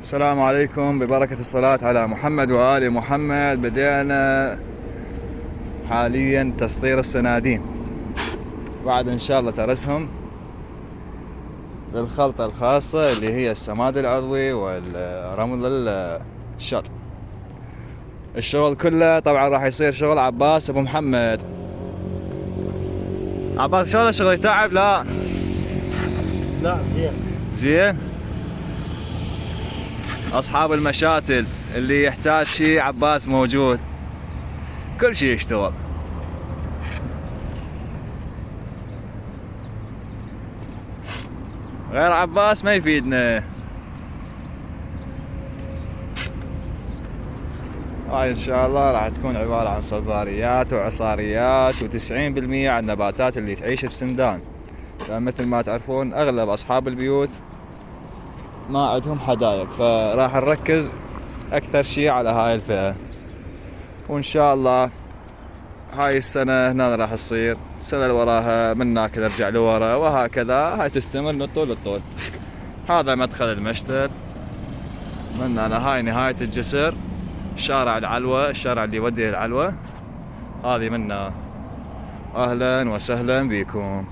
السلام عليكم، ببركة الصلاة على محمد وآل محمد. بدأنا حاليا تسطير السنادين، بعد إن شاء الله ترسهم بالخلطة الخاصة اللي هي السماد العضوي والرمل الشط. الشغل كله طبعا راح يصير شغل عباس أبو محمد. عباس شلون الشغل؟ يتعب؟ لا زين. زين. أصحاب المشاتل اللي يحتاج شيء عباس موجود، كل شيء يشتغل. غير عباس ما يفيدنا. هاي ان شاء الله راح تكون عبارة عن صباريات وعصاريات، و90% عن النباتات اللي تعيش بسندان. مثل ما تعرفون اغلب اصحاب البيوت ما عندهم حدايق، فراح نركز اكثر شيء على هاي الفئة. وان شاء الله هاي السنة هنا راح تصير، السنة اللي وراها منا كذا ارجع لورا، وهكذا هاي تستمر من طول الطول. هذا مدخل المشتل، من أنا هاي نهاية الجسر، شارع العلوة، الشارع اللي يودي العلوة. هذه منا. أهلا وسهلا بكم.